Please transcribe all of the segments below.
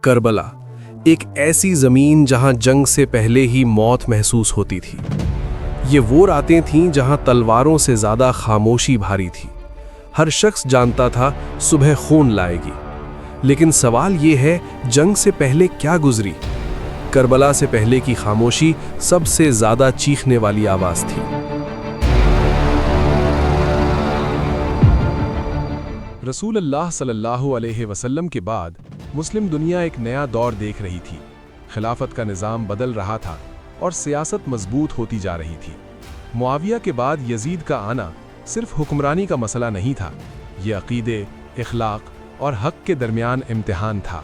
Karbala, एक ऐसी ज़मीन जहां जंग से पहले ही मौत महसूस होती थी। ये वो रातें थीं जहां तलवारों से ज़्यादा खामोशी भारी थी। हर शख्स जानता था सुबह खून लाएगी। लेकिन सवाल ये है, जंग से पहले क्या गुजरी? करबला से पहले की खामोशी सबसे ज़्यादा चीखने वाली आवाज़ थी। रसूल अल्लाह सल्लल्लाहु अलैहि वसल्लम के बाद मुस्लिम दुनिया एक नया दौर देख रही थी। खिलाफत का निज़ाम बदल रहा था और सियासत मजबूत होती जा रही थी। मुआविया के बाद यजीद का आना सिर्फ हुक्मरानी का मसला नहीं था, ये अकीदे, इखलाक और हक के दरमियान इम्तिहान था।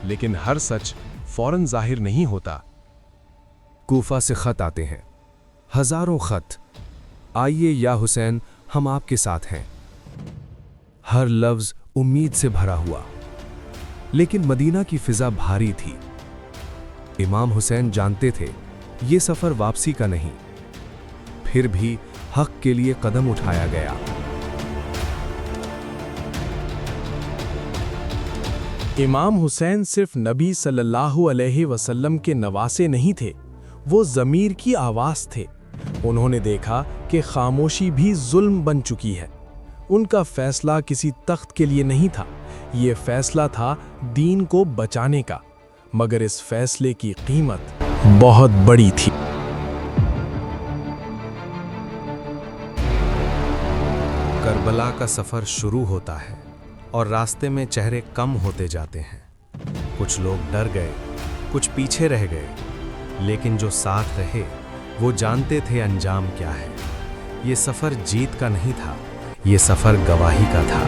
लेकिन हर सच फौरन जाहिर नहीं होता। कूफा से खत आते हैं, हजारों खत। आइए या हुसैन, हम आपके साथ हैं। हर लफ्ज उम्मीद से भरा हुआ। लेकिन मदीना की फिजा भारी थी। इमाम हुसैन जानते थे ये सफर वापसी का नहीं। फिर भी हक के लिए कदम उठाया गया। इमाम हुसैन सिर्फ नबी सल्लल्लाहु अलैहि वसल्लम के नवासे नहीं थे, वो ज़मीर की आवाज़ थे। उन्होंने देखा कि खामोशी भी जुल्म बन चुकी है। उनका फैसला किसी तख्त के लिए नहीं था, ये फैसला था दीन को बचाने का। मगर इस फैसले की कीमत बहुत बड़ी थी। करबला का सफर शुरू होता है और रास्ते में चेहरे कम होते जाते हैं। कुछ लोग डर गए, कुछ पीछे रह गए, लेकिन जो साथ रहे वो जानते थे अंजाम क्या है। ये सफर जीत का नहीं था, ये सफर गवाही का था।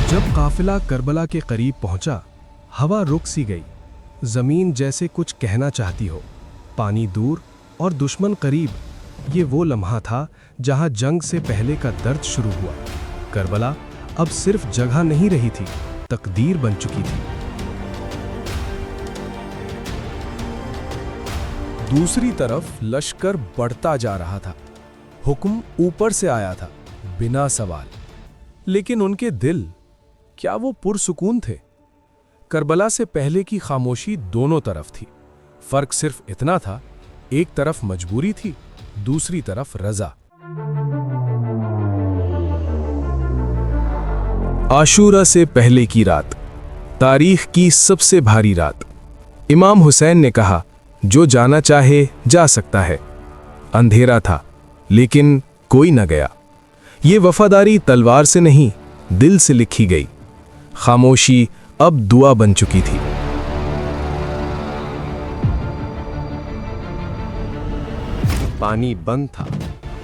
जब काफिला करबला के करीब पहुंचा, हवा रुक सी गई। जमीन जैसे कुछ कहना चाहती हो। पानी दूर और दुश्मन करीब। ये वो लम्हा था जहां जंग से पहले का दर्द शुरू हुआ। करबला अब सिर्फ जगह नहीं रही थी, तकदीर बन चुकी थी। दूसरी तरफ लश्कर बढ़ता जा रहा था। हुक्म ऊपर से आया था, बिना सवाल। लेकिन उनके दिल, क्या वो पुरसुकून थे? करबला से पहले की खामोशी दोनों तरफ थी। फर्क सिर्फ इतना था, एक तरफ मजबूरी थी, दूसरी तरफ रजा। आशूरा से पहले की रात, तारीख की सबसे भारी रात। इमाम हुसैन ने कहा, जो जाना चाहे जा सकता है। अंधेरा था, लेकिन कोई न गया। ये वफादारी तलवार से नहीं, दिल से लिखी गई। खामोशी अब दुआ बन चुकी थी। पानी बंद था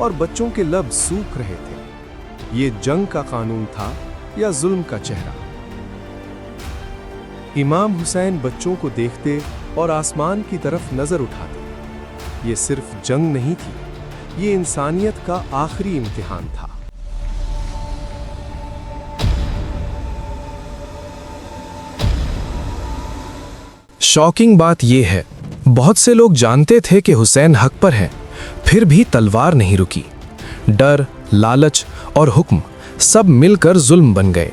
और बच्चों के लब सूख रहे थे। ये जंग का कानून था या जुल्म का चेहरा? इमाम हुसैन बच्चों को देखते और आसमान की तरफ नजर उठाते। ये सिर्फ जंग नहीं थी, ये इंसानियत का आखिरी इम्तिहान था। शॉकिंग बात यह है, बहुत से लोग जानते थे कि हुसैन हक पर है, फिर भी तलवार नहीं रुकी। डर, लालच और हुक्म सब मिलकर जुल्म बन गए।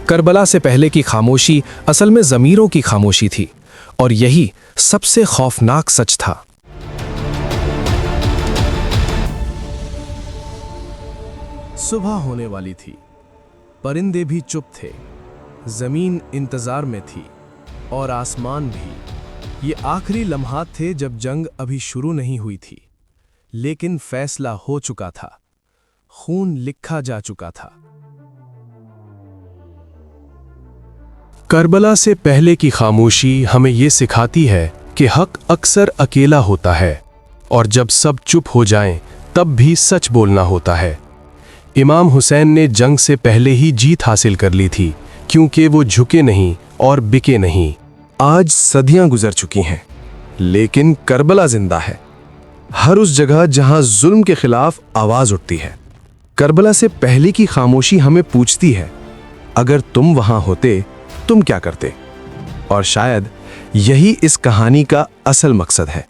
करबला से पहले की खामोशी असल में ज़मीरों की खामोशी थी, और यही सबसे खौफनाक सच था। सुबह होने वाली थी। परिंदे भी चुप थे, जमीन इंतजार में थी और आसमान भी। ये आखिरी लम्हात थे जब जंग अभी शुरू नहीं हुई थी, लेकिन फैसला हो चुका था, खून लिखा जा चुका था। करबला से पहले की खामोशी हमें ये सिखाती है कि हक अक्सर अकेला होता है, और जब सब चुप हो जाएं, तब भी सच बोलना होता है। इमाम हुसैन ने जंग से पहले ही जीत हासिल कर ली थी, क्योंकि वो झुके नहीं और बिके नहीं। आज सदियां गुजर चुकी हैं, लेकिन करबला जिंदा है, हर उस जगह जहां जुल्म के खिलाफ आवाज उठती है। करबला से पहले की खामोशी हमें पूछती है, अगर तुम वहां होते तुम क्या करते? और शायद यही इस कहानी का असल मकसद है।